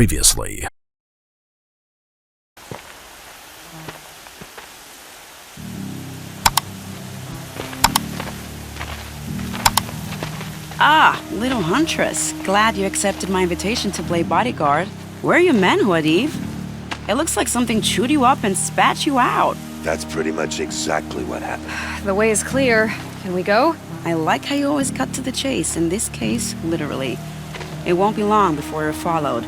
previously. Ah, little huntress. Glad you accepted my invitation to play bodyguard. Where are your men, Huadiv? It looks like something chewed you up and spat you out. That's pretty much exactly what happened. The way is clear. Can we go? I like how you always cut to the chase, in this case, literally. It won't be long before you're followed.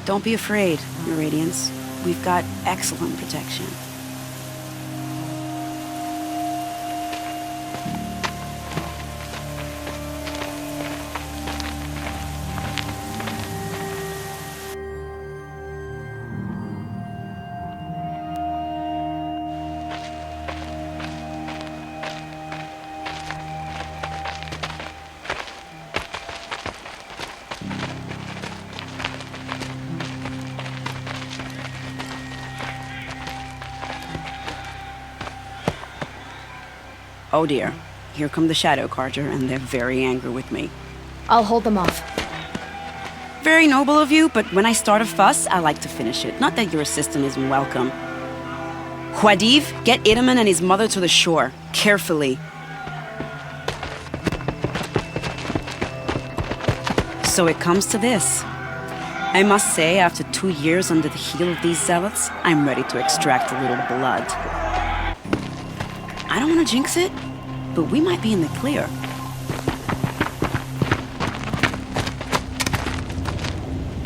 Don't be afraid, Your Radiance. We've got excellent protection. Oh dear, here come the Shadow Carter, and they're very angry with me. I'll hold them off. Very noble of you, but when I start a fuss, I like to finish it. Not that your assistant isn't welcome. Huadiv, get Itamen and his mother to the shore. Carefully. So it comes to this. I must say, after 2 years under the heel of these zealots, I'm ready to extract a little blood. I don't want to jinx it, but we might be in the clear.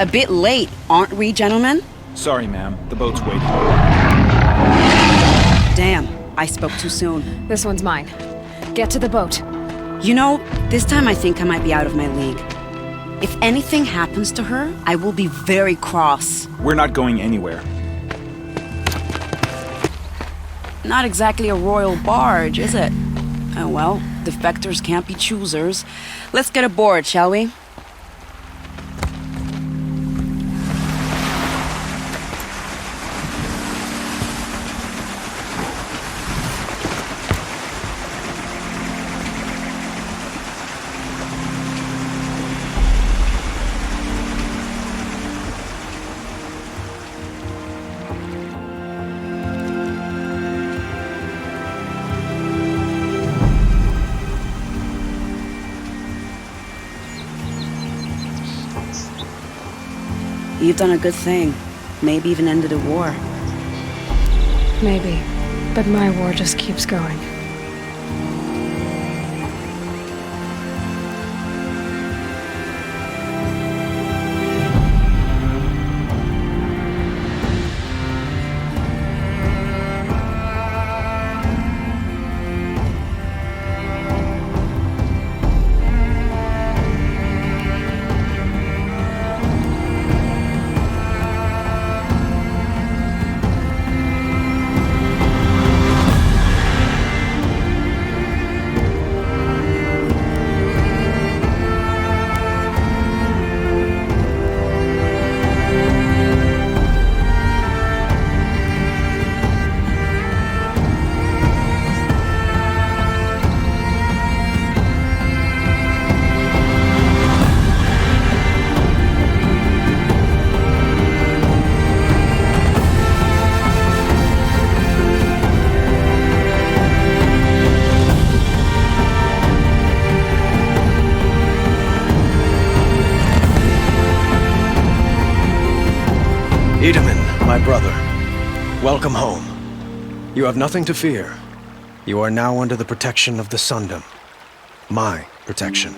A bit late, aren't we, gentlemen? Sorry, ma'am. The boat's waiting. Damn, I spoke too soon. This one's mine. Get to the boat. You know, this time I think I might be out of my league. If anything happens to her, I will be very cross. We're not going anywhere. Not exactly a royal barge, is it? Oh well, defectors can't be choosers. Let's get aboard, shall we? You've done a good thing. Maybe even ended a war. Maybe. But my war just keeps going. Itamen, my brother, welcome home. You have nothing to fear. You are now under the protection of the Sundom. My protection.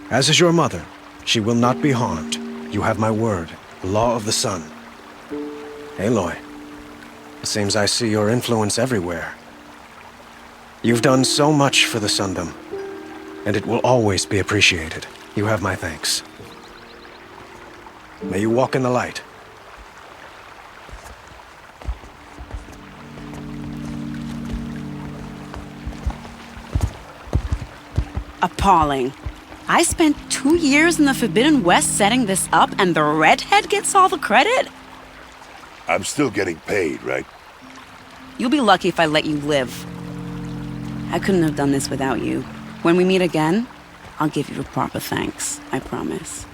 As is your mother, she will not be harmed. You have my word, the law of the sun. Aloy, it seems I see your influence everywhere. You've done so much for the Sundom, and it will always be appreciated. You have my thanks. May you walk in the light. Appalling. I spent 2 years in the Forbidden West setting this up, and the redhead gets all the credit? I'm still getting paid, right? You'll be lucky if I let you live. I couldn't have done this without you. When we meet again, I'll give you a proper thanks, I promise.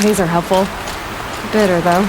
These are helpful. Bitter, though.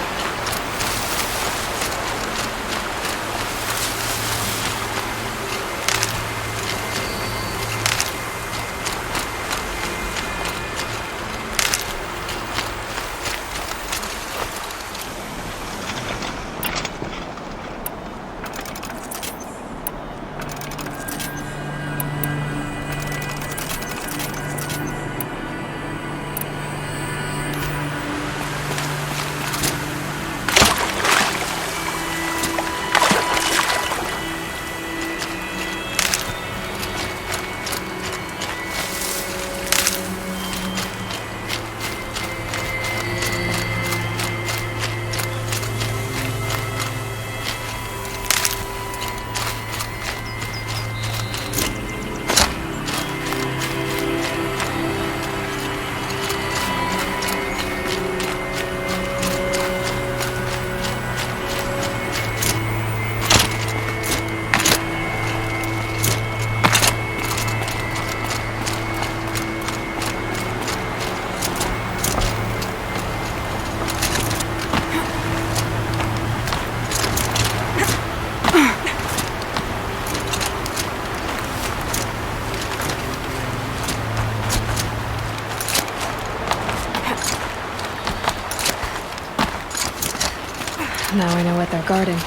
Now I know what they're guarding.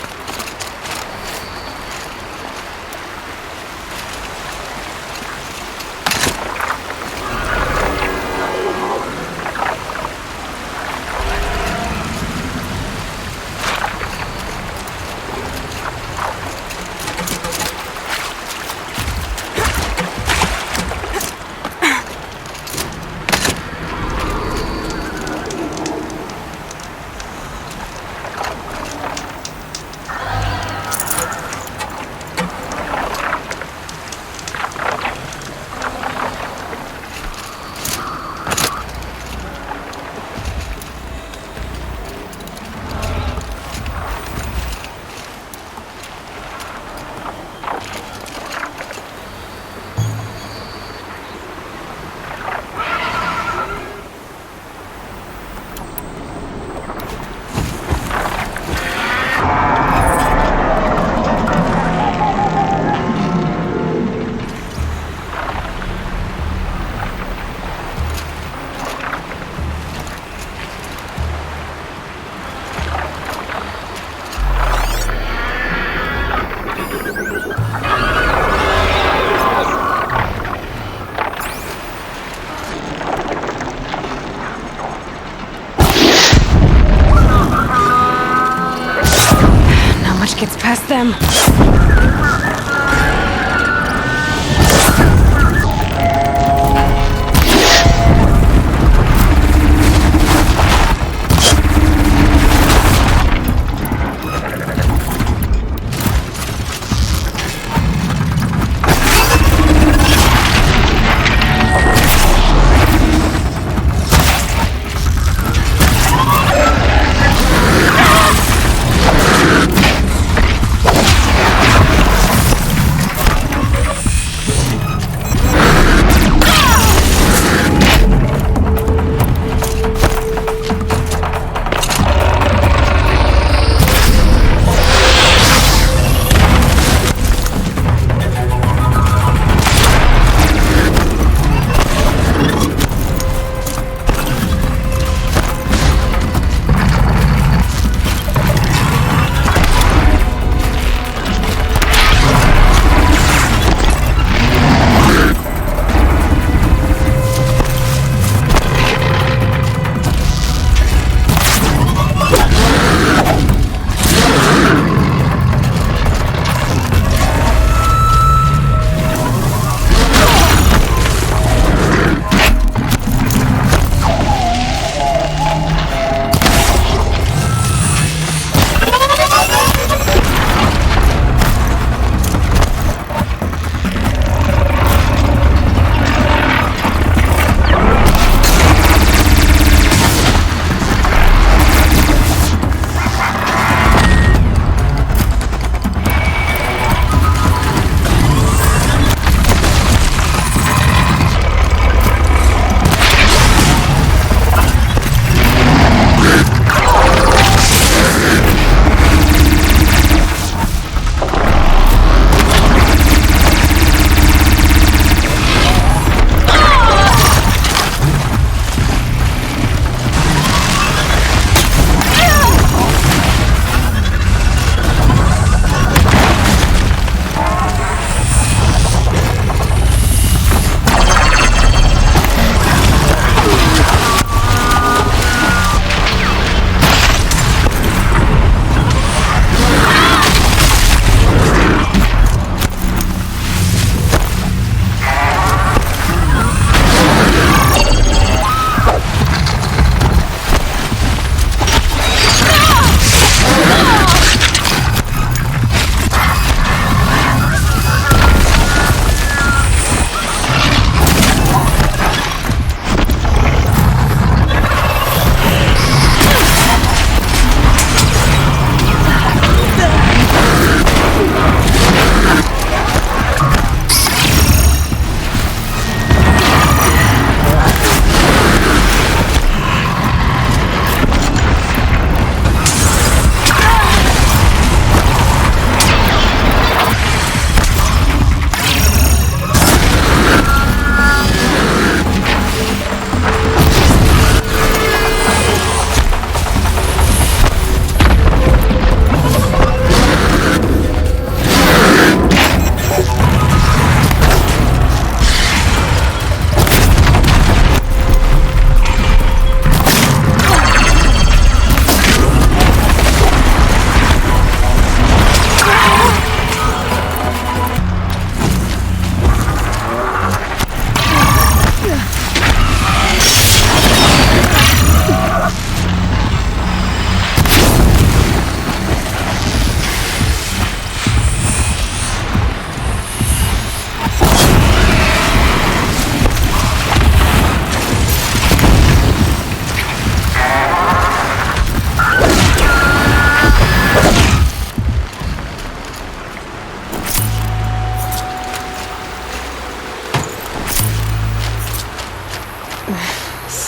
Gets past them.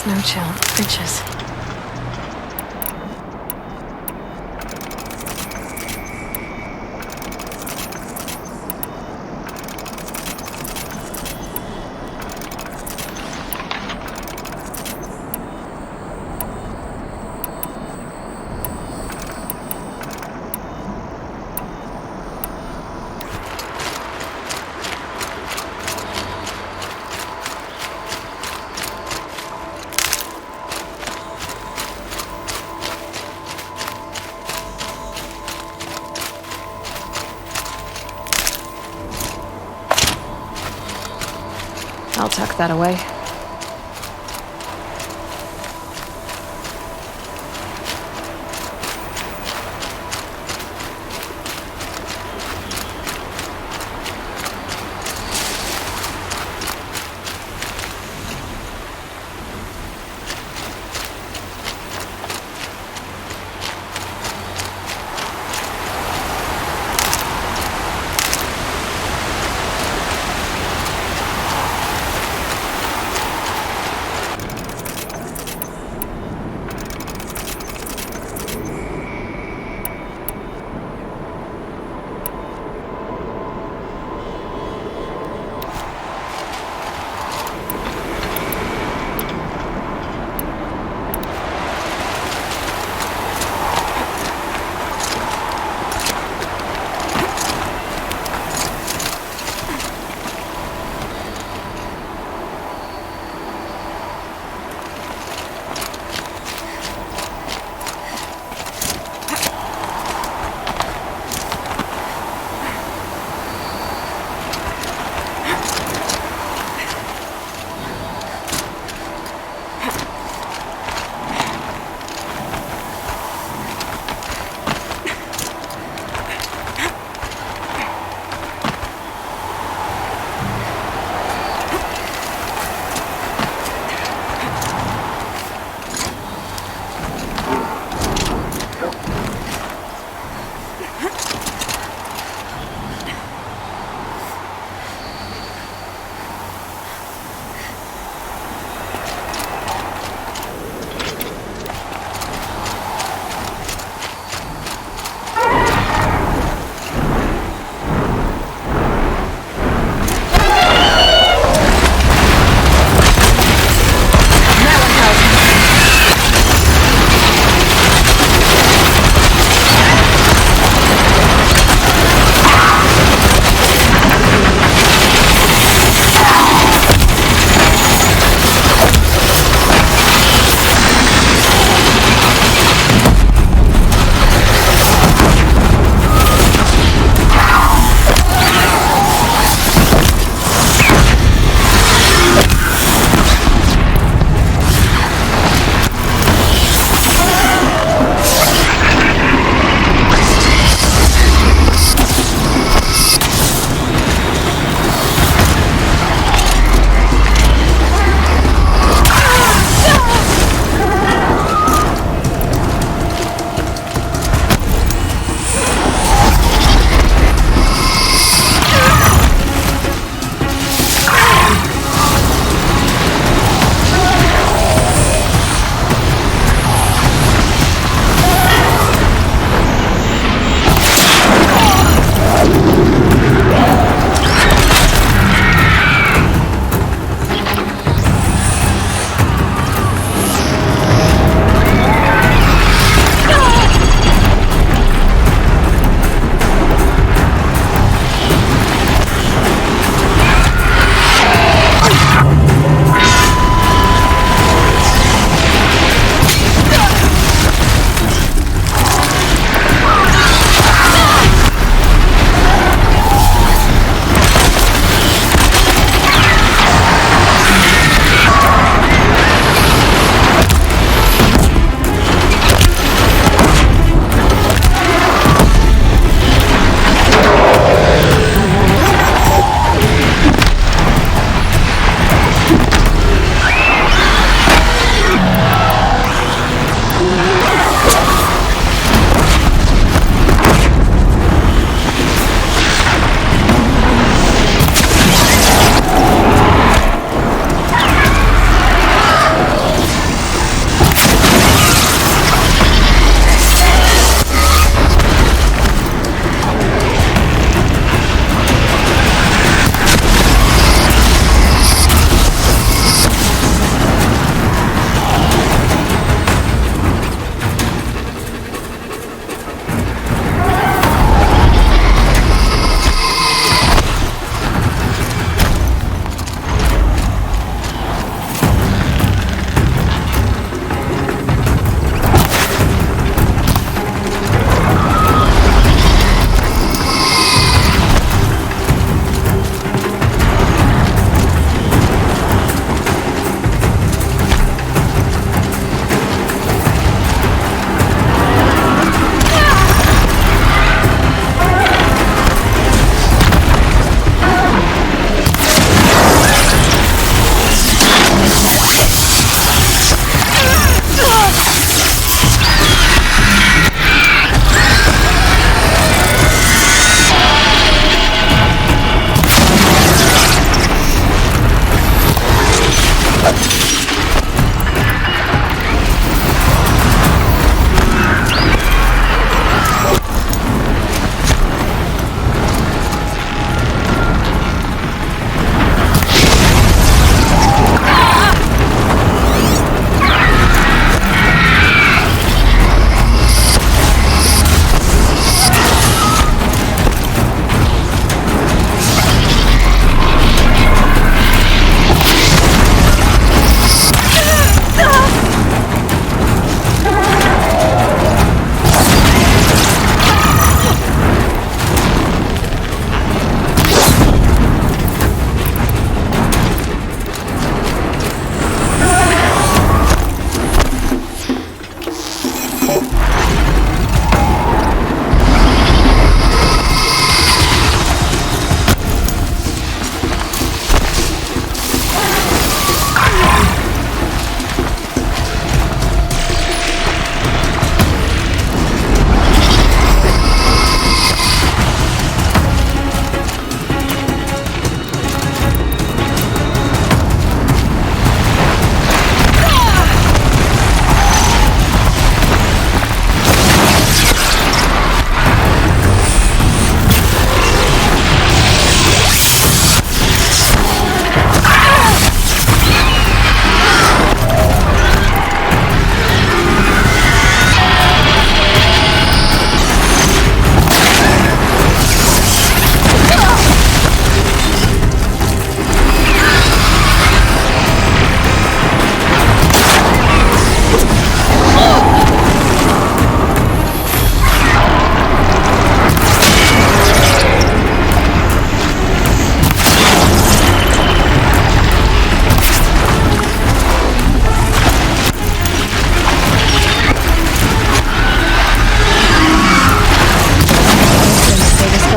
Snow chill, inches. I'll tuck that away.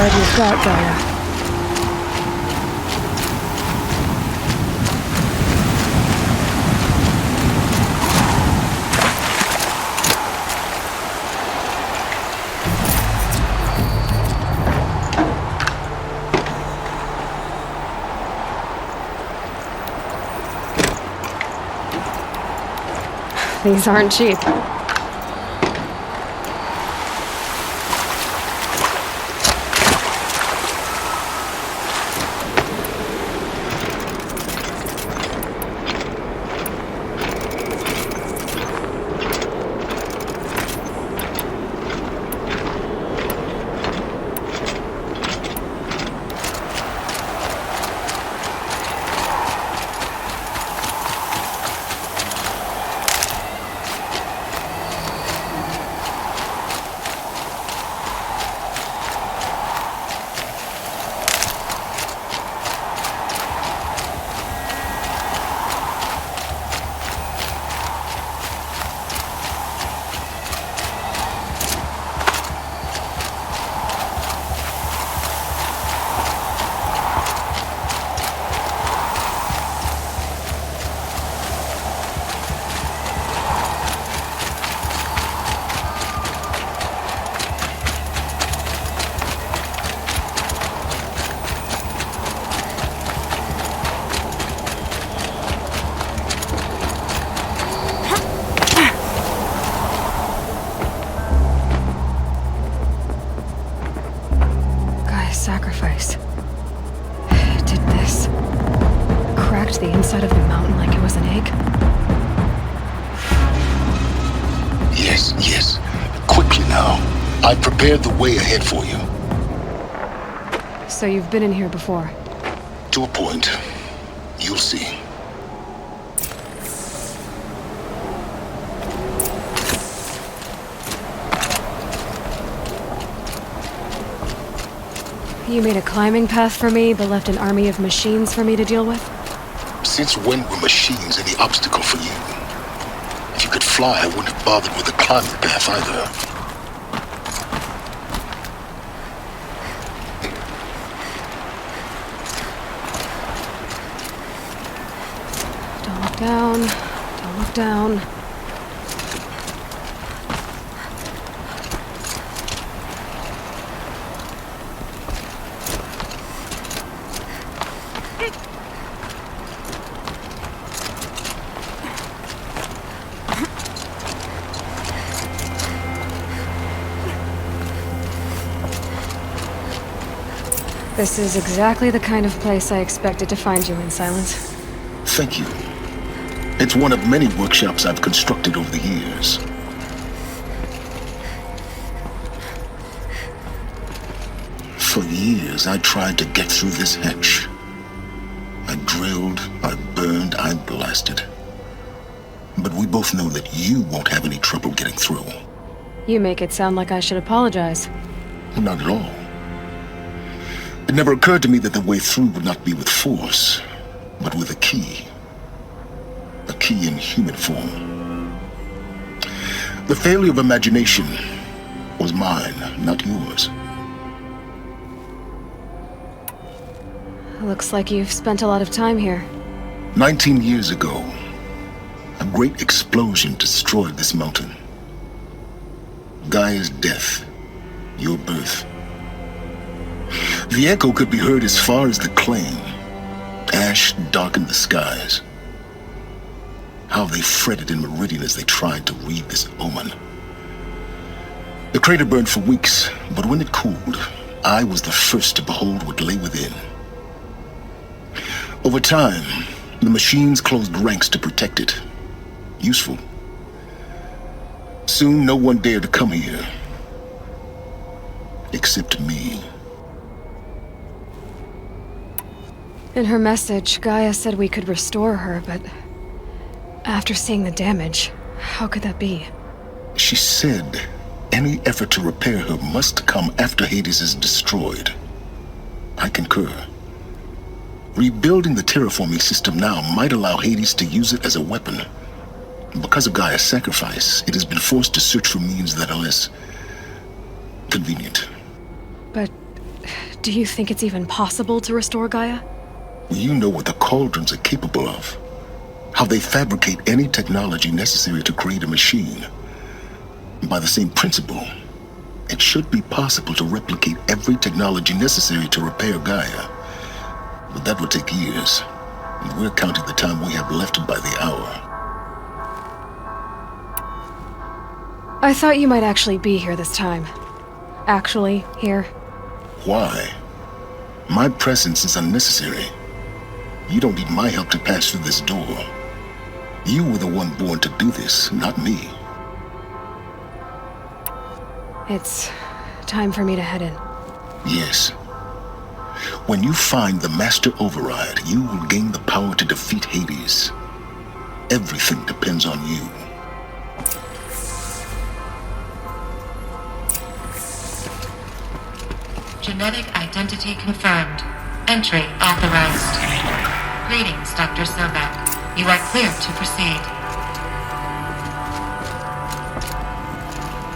guard you've got, Gaia. These aren't cheap. Sacrifice. Did this. Cracked the inside of the mountain like it was an egg? Yes. Quickly now. I've prepared the way ahead for you. So you've been in here before? To a point. You'll see. You made a climbing path for me, but left an army of machines for me to deal with? Since when were machines any obstacle for you? If you could fly, I wouldn't have bothered with the climbing path either. Don't look down. Don't look down. This is exactly the kind of place I expected to find you in, Silence. Thank you. It's one of many workshops I've constructed over the years. For years, I tried to get through this hatch. I drilled, I burned, I blasted. But we both know that you won't have any trouble getting through. You make it sound like I should apologize. Not at all. It never occurred to me that the way through would not be with force, but with a key. A key in human form. The failure of imagination was mine, not yours. Looks like you've spent a lot of time here. 19 years ago, a great explosion destroyed this mountain. Gaia's death, your birth. The echo could be heard as far as the claim. Ash darkened the skies. How they fretted in Meridian as they tried to read this omen. The crater burned for weeks, but when it cooled, I was the first to behold what lay within. Over time, the machines closed ranks to protect it. Useful. Soon, no one dared to come here. Except me. In her message, Gaia said we could restore her, but after seeing the damage, how could that be? She said any effort to repair her must come after Hades is destroyed. I concur. Rebuilding the terraforming system now might allow Hades to use it as a weapon. Because of Gaia's sacrifice, it has been forced to search for means that are less convenient. But Do you think it's even possible to restore Gaia? You know what the Cauldrons are capable of. How they fabricate any technology necessary to create a machine. By the same principle, it should be possible to replicate every technology necessary to repair Gaia. But that would take years, and we're counting the time we have left by the hour. I thought you might actually be here this time. Actually, here. Why? My presence is unnecessary. You don't need my help to pass through this door. You were the one born to do this, not me. It's time for me to head in. Yes. When you find the Master Override, you will gain the power to defeat Hades. Everything depends on you. Genetic identity confirmed. Entry authorized. Greetings, Dr. Sobek. You are clear to proceed.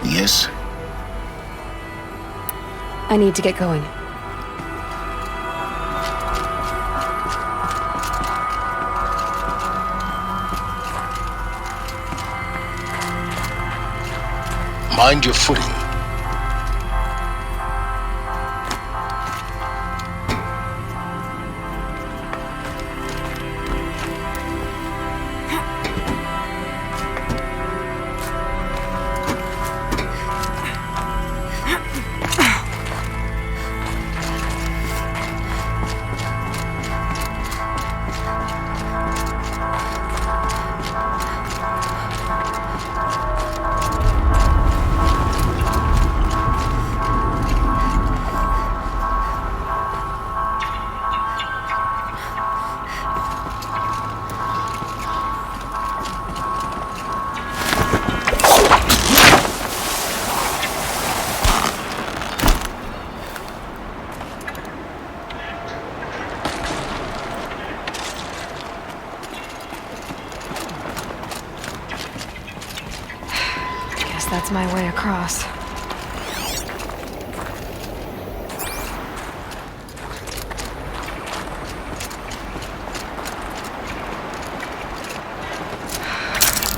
Yes? I need to get going. Mind your footing. That's my way across.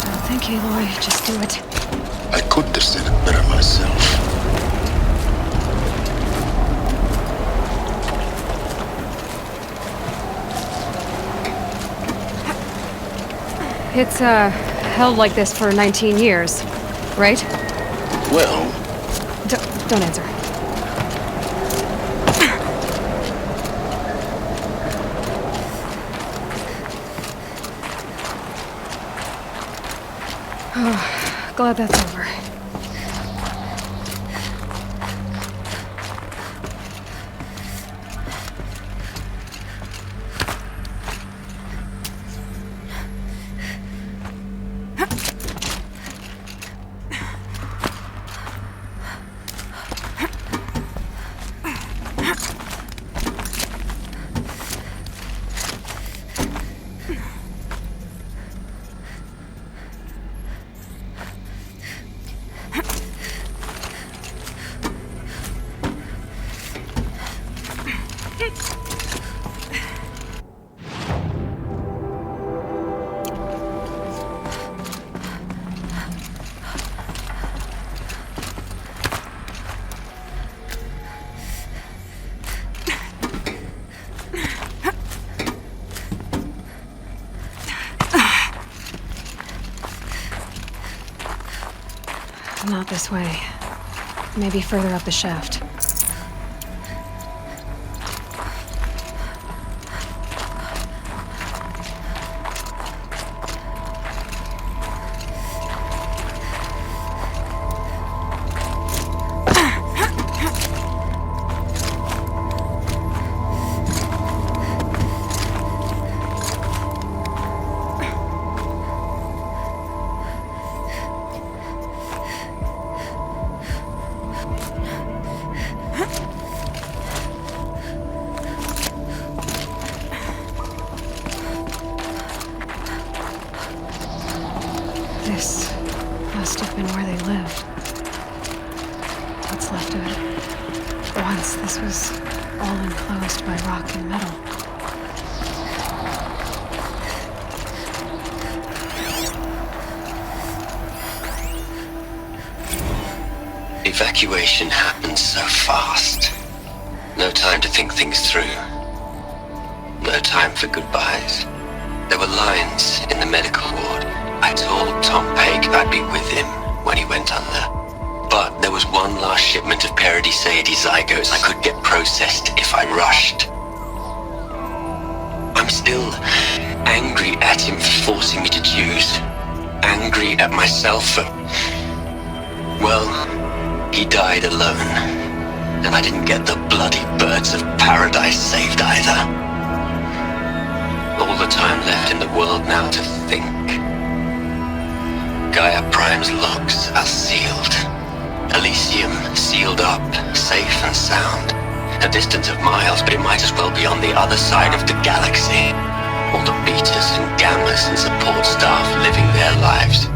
Don't think, Aloy. Just do it. I couldn't have said it better myself. It's, held like this for 19 years, right? Well, Don't answer. Oh, glad that's over. Not this way. Maybe further up the shaft. This must have been where they lived. What's left of it. Once this was all enclosed by rock and metal. Evacuation happened so fast. No time to think things through. No time for goodbyes. There were lines in the medical ward. I told Tom Paik I'd be with him when he went under. But there was one last shipment of Paradiseidae zygotes I could get processed if I rushed. I'm still angry at him for forcing me to choose. Angry at myself for... well, he died alone. And I didn't get the bloody birds of paradise saved either. All the time left in the world now to think. Gaia Prime's logs are sealed. Elysium sealed up, safe and sound. A distance of miles, but it might as well be on the other side of the galaxy. All the betas and gammas and support staff living their lives.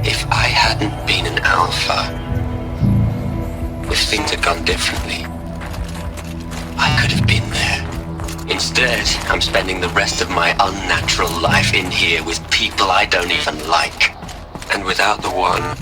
If I hadn't been an alpha, if things had gone differently, I could have been there. Instead, I'm spending the rest of my unnatural life in here with people I don't even like. And without the one...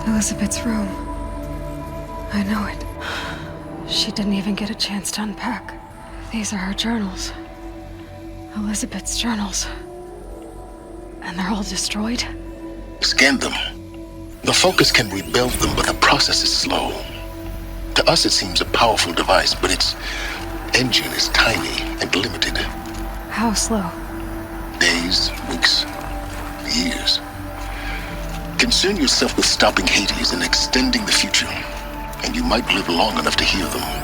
Elizabeth's room. I know it. She didn't even get a chance to unpack. These are her journals. Elizabeth's journals. And they're all destroyed? Scan them. The Focus can rebuild them, but the process is slow. To us it seems a powerful device, but its engine is tiny and limited. How slow? Days, weeks, years. Concern yourself with stopping Hades and extending the future, and you might live long enough to hear them.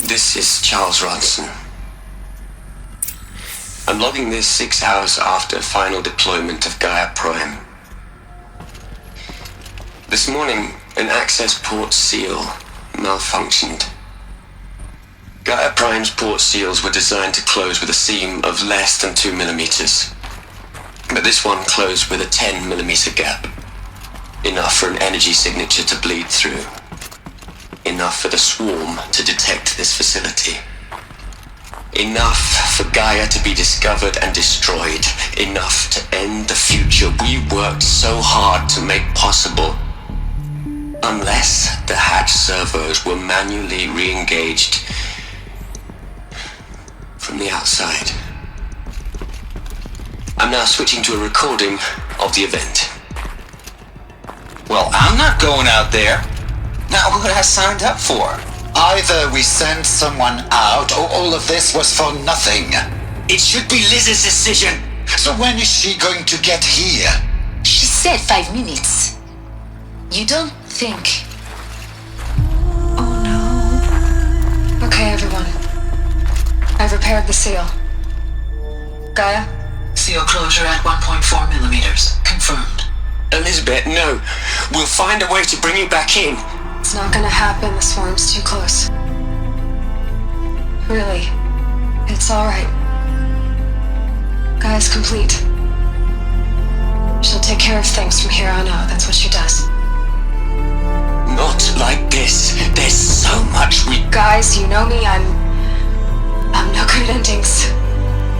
This is Charles Ronson. I'm logging this 6 hours after final deployment of Gaia Prime. This morning, an access port seal malfunctioned. Gaia Prime's port seals were designed to close with a seam of less than 2 millimeters. But this one closed with a 10 millimeter gap. Enough for an energy signature to bleed through. Enough for the swarm to detect this facility. Enough for Gaia to be discovered and destroyed. Enough to end the future we worked so hard to make possible. Unless the hatch servos were manually re-engaged from the outside. I'm now switching to a recording of the event. Well, I'm not going out there. Now, what I signed up for? Either we send someone out, or all of this was for nothing. It should be Liz's decision. So when is she going to get here? She said 5 minutes. You don't think... Oh no. Okay, everyone. I've repaired the seal. Gaia? Seal closure at 1.4 millimeters. Confirmed. Elizabeth, no. We'll find a way to bring you back in. It's not gonna happen, the swarm's too close. Really. It's alright. Gaia's complete. She'll take care of things from here on out, that's what she does. Not like this. There's so much we... Guys, you know me, I'm no good at endings.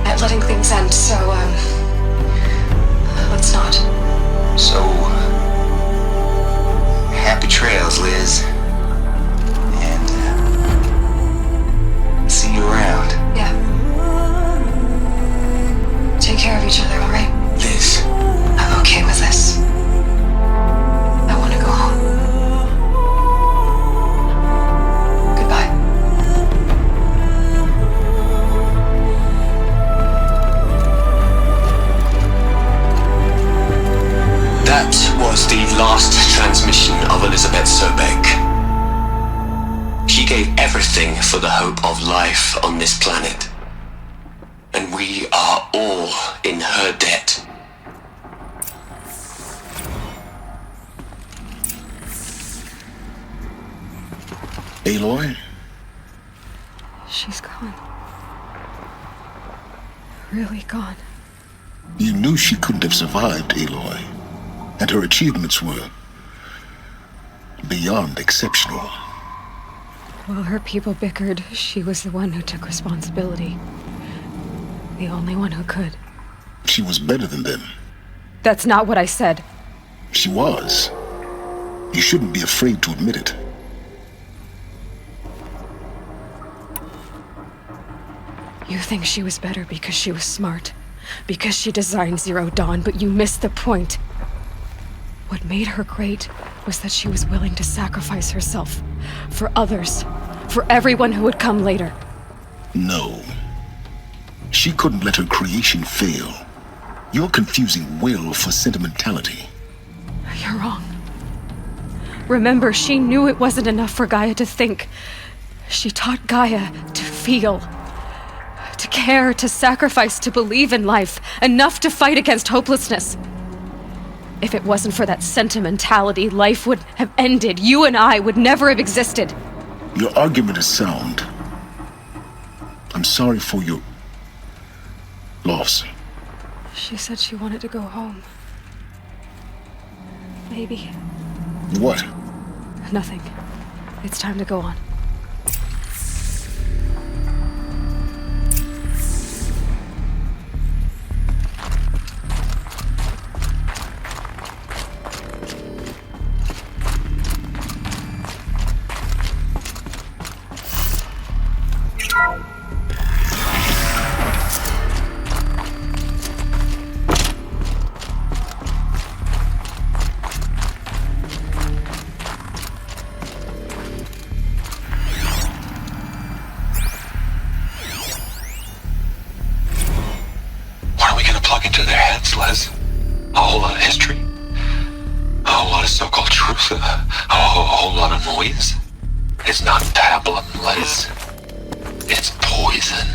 At letting things end, so, let's not. So, happy trails, Liz. And, see you around. Yeah. Take care of each other, alright? Liz. I'm okay with this. I want to go home. Goodbye. That was the last transmission of Elizabeth Sobek. She gave everything for the hope of life on this planet. And we are all in her debt. Aloy? She's gone. Really gone. You knew she couldn't have survived, Aloy. And her achievements were beyond exceptional. While her people bickered, she was the one who took responsibility. The only one who could. She was better than them. That's not what I said. She was. You shouldn't be afraid to admit it. You think she was better because she was smart, because she designed Zero Dawn, but you missed the point. What made her great was that she was willing to sacrifice herself for others, for everyone who would come later. No. She couldn't let her creation fail. You're confusing will for sentimentality. You're wrong. Remember, she knew it wasn't enough for Gaia to think. She taught Gaia to feel. To care, to sacrifice, to believe in life, enough to fight against hopelessness. If it wasn't for that sentimentality, life would have ended. You and I would never have existed. Your argument is sound. I'm sorry for your loss. She said she wanted to go home. Maybe. What? Nothing. It's time to go on. Les. A whole lot of history. A whole lot of so-called truth. A whole lot of noise. It's not pablum, Les. It's poison.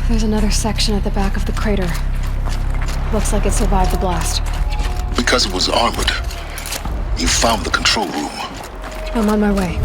There's another section at the back of the crater. Looks like it survived the blast. Because it was armored. You found the control room. I'm on my way.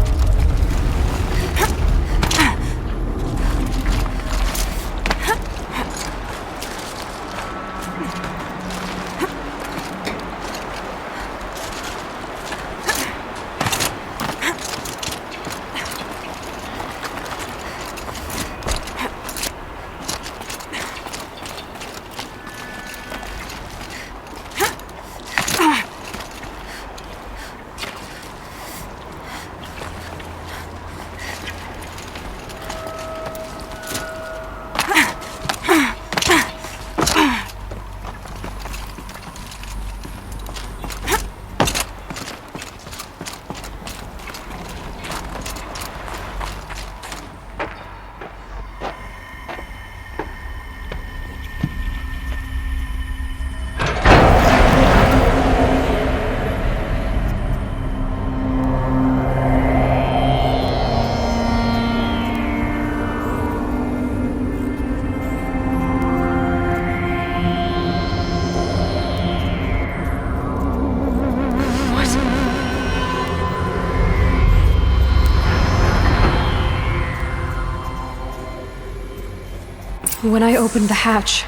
When I opened the hatch,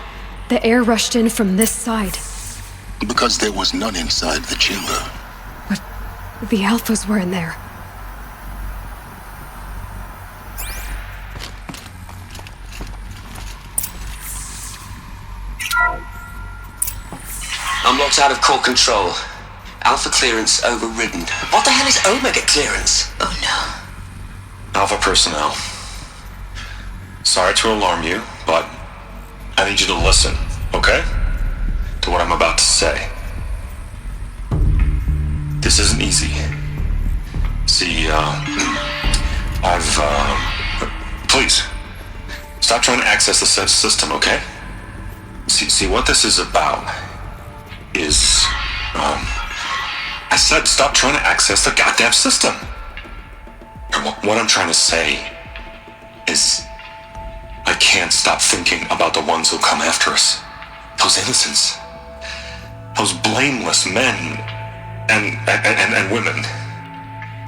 the air rushed in from this side. Because there was none inside the chamber. But the Alphas were in there. I'm locked out of core control. Alpha clearance overridden. What the hell is Omega clearance? Oh no. Alpha personnel. Sorry to alarm you, but I need you to listen, okay? To what I'm about to say. This isn't easy. See, please, stop trying to access the system, okay? See, what this is about is, I said stop trying to access the goddamn system. What I'm trying to say is, I can't stop thinking about the ones who come after us. Those innocents. Those blameless men and women.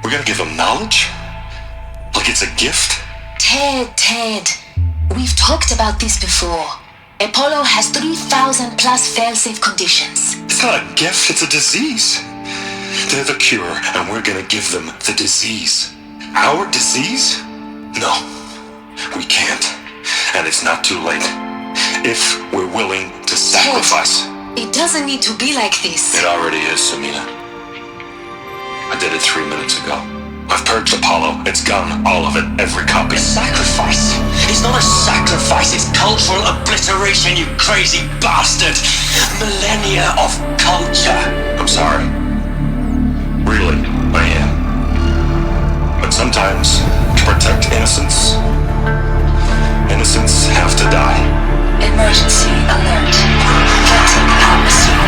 We're gonna give them knowledge? Like it's a gift? Ted. We've talked about this before. Apollo has 3,000 plus fail-safe conditions. It's not a gift, it's a disease. They're the cure, and we're gonna give them the disease. Our disease? No, we can't. And it's not too late. If we're willing to sacrifice. Ted, it doesn't need to be like this. It already is, Samina. I did it 3 minutes ago. I've purged Apollo. It's gone. All of it. Every copy. A sacrifice? It's not a sacrifice, it's cultural obliteration, you crazy bastard! Millennia of culture! I'm sorry. Really, I am. But sometimes, to protect innocence, innocents have to die. Emergency alert. Captain atmosphere.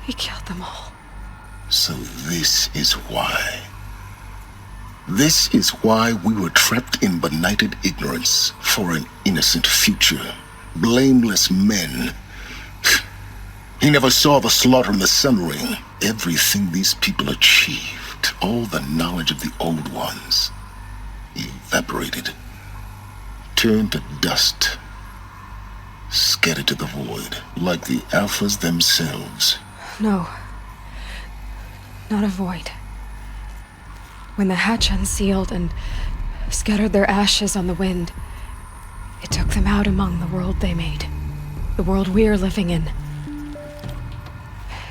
He killed them all. So this is why. This is why we were trapped in benighted ignorance for an innocent future. Blameless men. He never saw the slaughter in the Sun Ring. Everything these people achieved, all the knowledge of the old ones, evaporated, turned to dust, scattered to the void, like the Alphas themselves. No. Not a void. When the hatch unsealed and scattered their ashes on the wind, it took them out among the world they made. The world we're living in.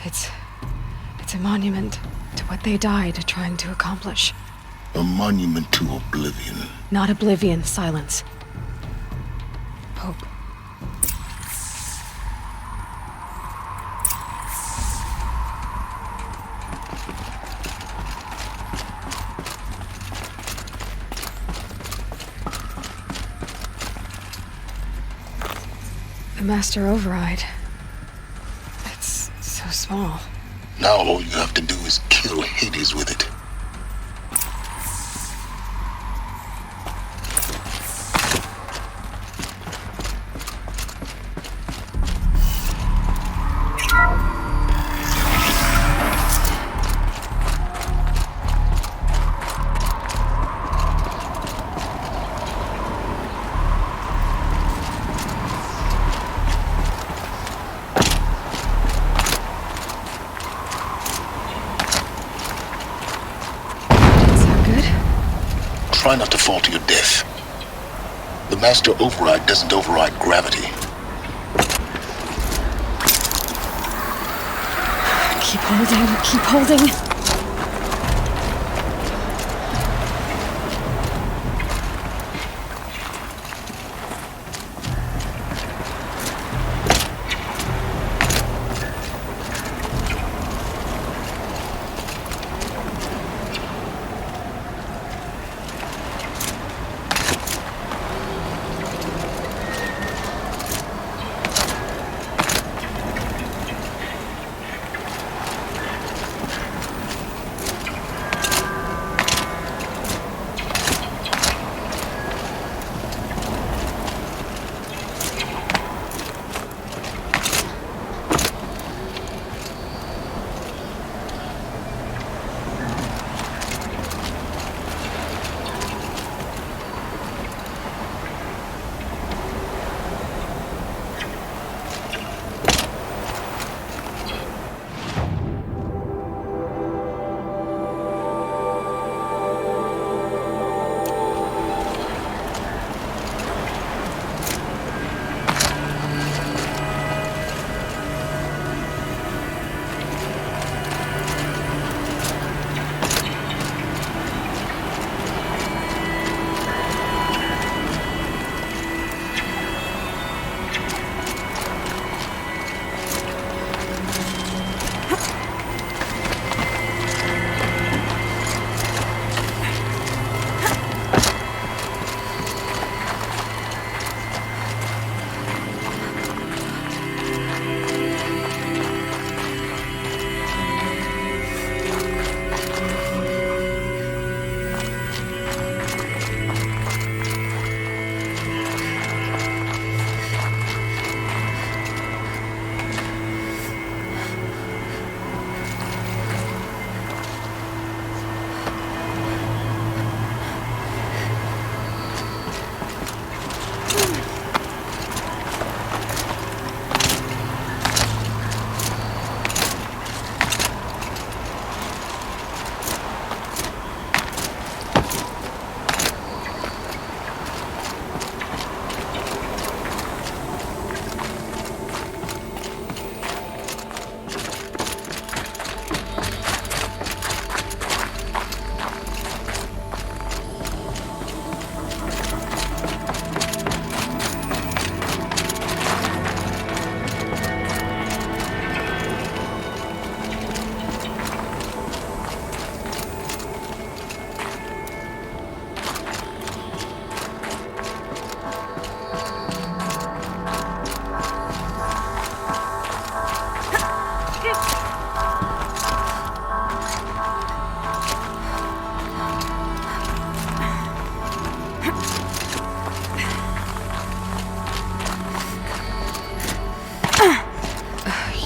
It's a monument to what they died trying to accomplish. A monument to oblivion. Not oblivion, silence. Hope. The Master Override. It's so small. Now all you have to do is kill Hades with it. Try not to fall to your death. The Master Override doesn't override gravity. Keep holding.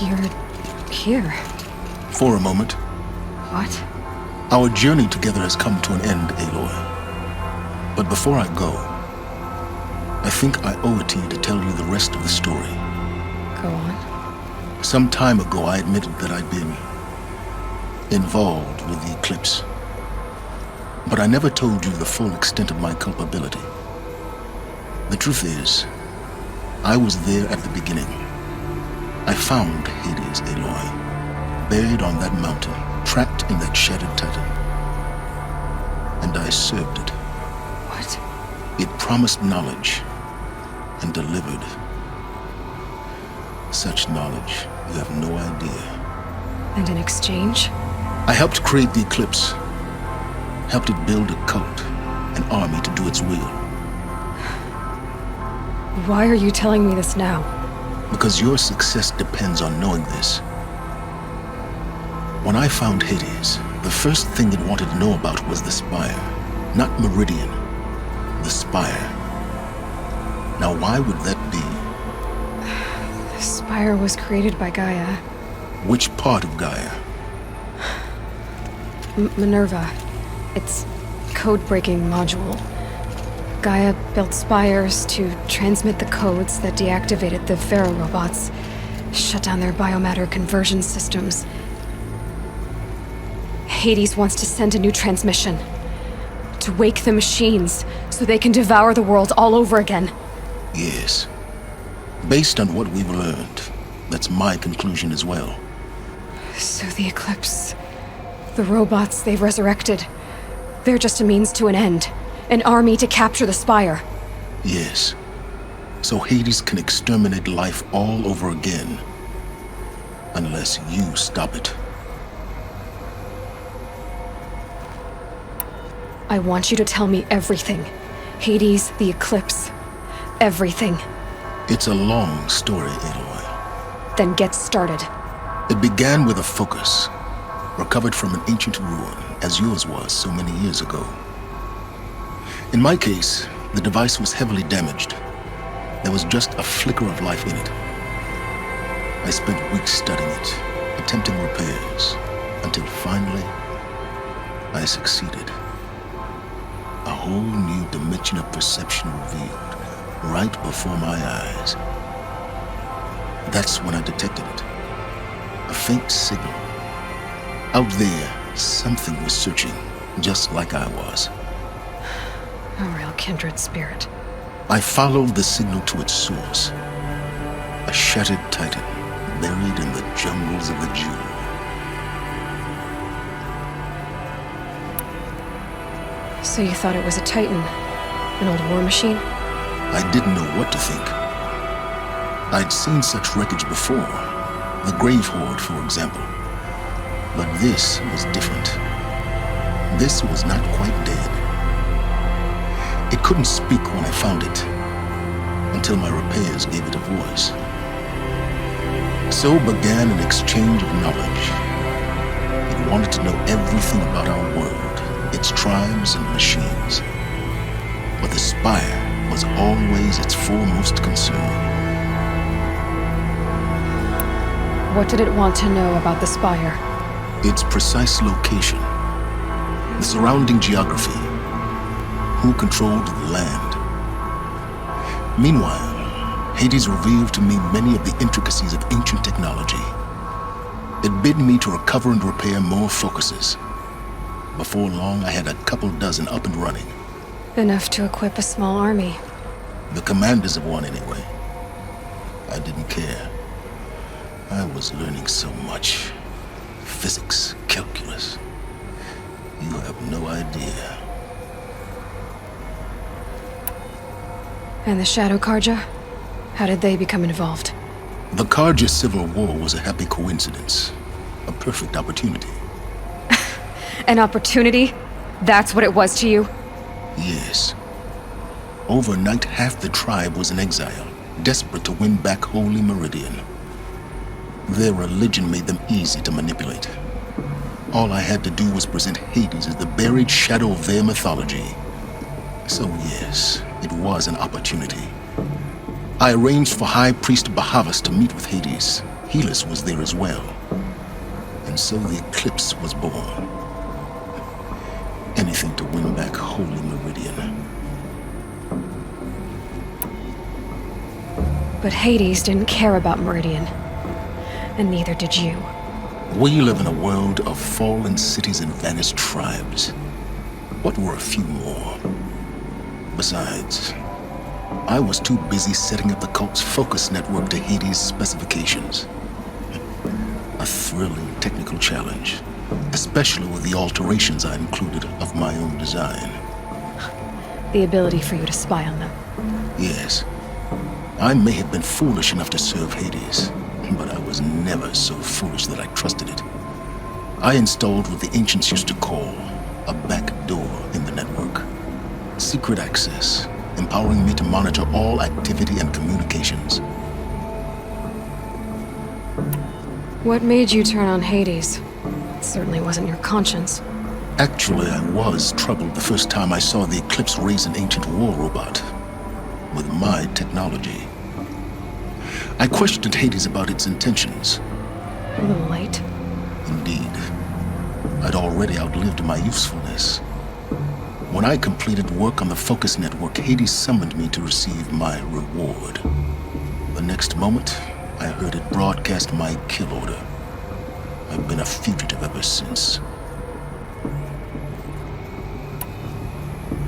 You're here. For a moment. What? Our journey together has come to an end, Aloy. But before I go, I think I owe it to you to tell you the rest of the story. Go on. Some time ago, I admitted that I'd been involved with the Eclipse. But I never told you the full extent of my culpability. The truth is, I was there at the beginning. I found Hades, Aloy, buried on that mountain, trapped in that shattered Titan. And I served it. What? It promised knowledge and delivered. Such knowledge, you have no idea. And in exchange? I helped create the Eclipse. Helped it build a cult, an army to do its will. Why are you telling me this now? Because your success depends on knowing this. When I found Hades, the first thing it wanted to know about was the Spire. Not Meridian. The Spire. Now why would that be? The Spire was created by Gaia. Which part of Gaia? Minerva. Its code-breaking module. Gaia built spires to transmit the codes that deactivated the Pharaoh robots, shut down their biomatter conversion systems. Hades wants to send a new transmission. To wake the machines, so they can devour the world all over again. Yes. Based on what we've learned, that's my conclusion as well. So the Eclipse, the robots they've resurrected, they're just a means to an end. An army to capture the Spire. Yes. So Hades can exterminate life all over again. Unless you stop it. I want you to tell me everything. Hades, the Eclipse. Everything. It's a long story, Aloy. Then get started. It began with a focus, recovered from an ancient ruin, as yours was so many years ago. In my case, the device was heavily damaged. There was just a flicker of life in it. I spent weeks studying it, attempting repairs, until finally, I succeeded. A whole new dimension of perception revealed, right before my eyes. That's when I detected it. A faint signal. Out there, something was searching, just like I was. A real kindred spirit. I followed the signal to its source. A shattered Titan, buried in the jungles of the Jewel. So you thought it was a Titan? An old war machine? I didn't know what to think. I'd seen such wreckage before. The Grave Horde, for example. But this was different. This was not quite dead. It couldn't speak when I found it, until my repairs gave it a voice. So began an exchange of knowledge. It wanted to know everything about our world, its tribes and machines. But the Spire was always its foremost concern. What did it want to know about the Spire? Its precise location, the surrounding geography, who controlled the land. Meanwhile, Hades revealed to me many of the intricacies of ancient technology. It bid me to recover and repair more focuses. Before long, I had a couple dozen up and running. Enough to equip a small army. The commanders of one, anyway. I didn't care. I was learning so much. Physics, calculus. You have no idea. And the Shadow Carja? How did they become involved? The Carja Civil War was a happy coincidence. A perfect opportunity. An opportunity? That's what it was to you? Yes. Overnight, half the tribe was in exile, desperate to win back Holy Meridian. Their religion made them easy to manipulate. All I had to do was present Hades as the buried shadow of their mythology. So yes, it was an opportunity. I arranged for High Priest Bahavas to meet with Hades, Helis was there as well. And so the Eclipse was born. Anything to win back Holy Meridian. But Hades didn't care about Meridian. And neither did you. We live in a world of fallen cities and vanished tribes. What were a few more? Besides, I was too busy setting up the cult's focus network to Hades' specifications. A thrilling technical challenge, especially with the alterations I included of my own design. The ability for you to spy on them. Yes. I may have been foolish enough to serve Hades, but I was never so foolish that I trusted it. I installed what the ancients used to call a back door in the network. Secret access, empowering me to monitor all activity and communications. What made you turn on Hades? It certainly wasn't your conscience. Actually, I was troubled the first time I saw the Eclipse raise an ancient war robot with my technology. I questioned Hades about its intentions. A little late. Indeed. I'd already outlived my usefulness. When I completed work on the Focus Network, Hades summoned me to receive my reward. The next moment, I heard it broadcast my kill order. I've been a fugitive ever since.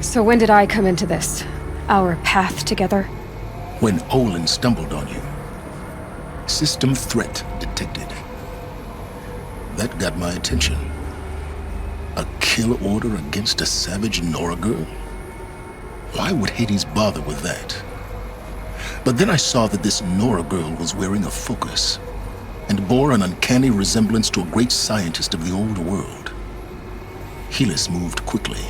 So when did I come into this? Our path together? When Olin stumbled on you. System threat detected. That got my attention. A kill order against a savage Nora girl? Why would Hades bother with that? But then I saw that this Nora girl was wearing a focus and bore an uncanny resemblance to a great scientist of the old world. Helis moved quickly.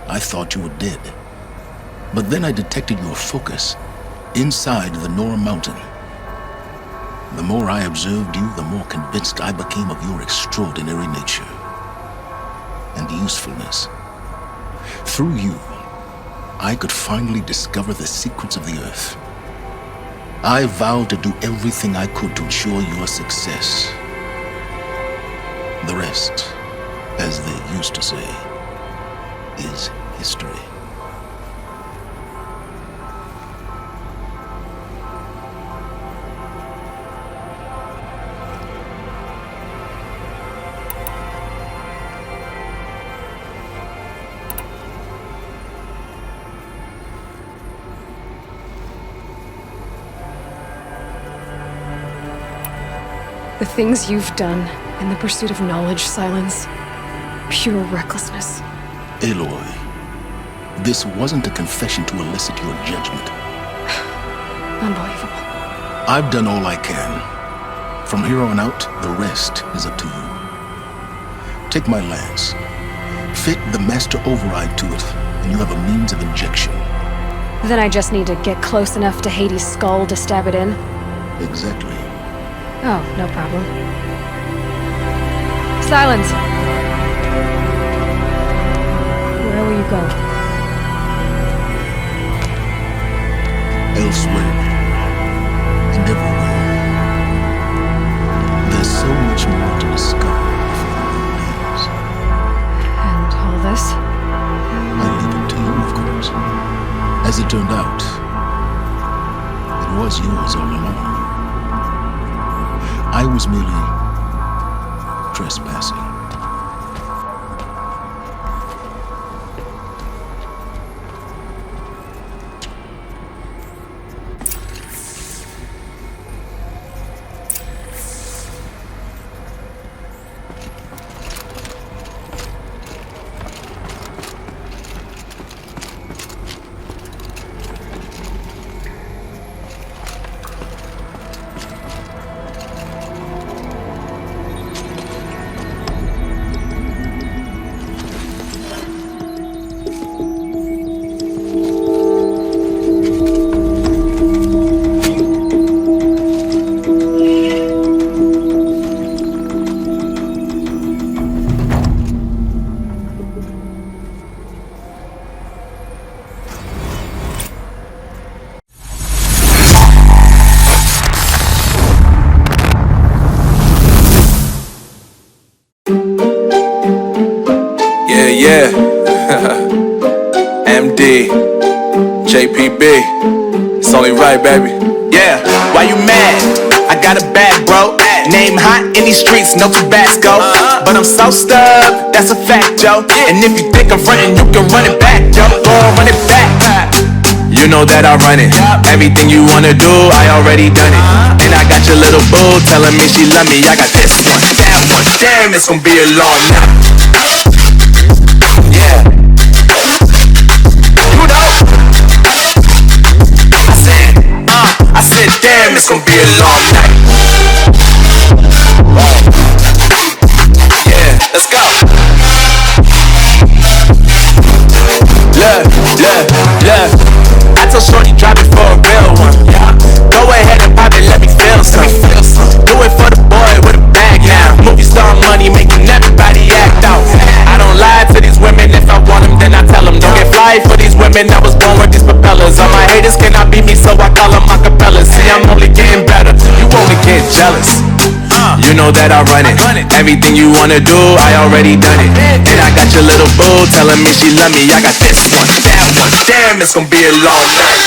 I thought you were dead. But then I detected your focus inside the Nora mountain. The more I observed you, the more convinced I became of your extraordinary nature and usefulness. Through you, I could finally discover the secrets of the Earth. I vowed to do everything I could to ensure your success. The rest, as they used to say, is history. The things you've done in the pursuit of knowledge, Silence. Pure recklessness. Aloy, this wasn't a confession to elicit your judgment. Unbelievable. I've done all I can. From here on out, the rest is up to you. Take my lance. Fit the master override to it, and you have a means of injection. Then I just need to get close enough to Hades' skull to stab it in? Exactly. Oh, no problem. Silence! Where will you go? Elsewhere. And everywhere. There's so much more to discover before the road leaves. And all this? I leave it to you, of course. As it turned out, it was yours all along. I was merely trespassing. JPB. It's only right, baby. Yeah, why you mad? I got a bad bro. Name hot in these streets, no Tabasco. But I'm so stuck, that's a fact, Joe. And if you think I'm frontin', you can run it back, Joe. Go on, run it back. You know that I run it. Everything you wanna do, I already done it. And I got your little boo telling me she love me. I got this one, that one. Damn, it's gonna be a long night. Yeah. You know. I said, damn, it's gonna be a long night. Yeah, let's go. Look. I told Shorty drop it for a real one. Yeah. Go ahead and pop it, let me feel some. Do it for the boy with a bag now. Movie star money making everybody act out. I don't lie to these women, if I want them then I tell them. Don't get fly for these women, I was born with these propellers. All my haters cannot beat me, so I call them acapellas. See, I'm only getting better, you only get jealous. You know that I run it. Everything you wanna do, I already done it. And I got your little boo telling me she love me. I got this one, that one. Damn, it's gonna be a long night.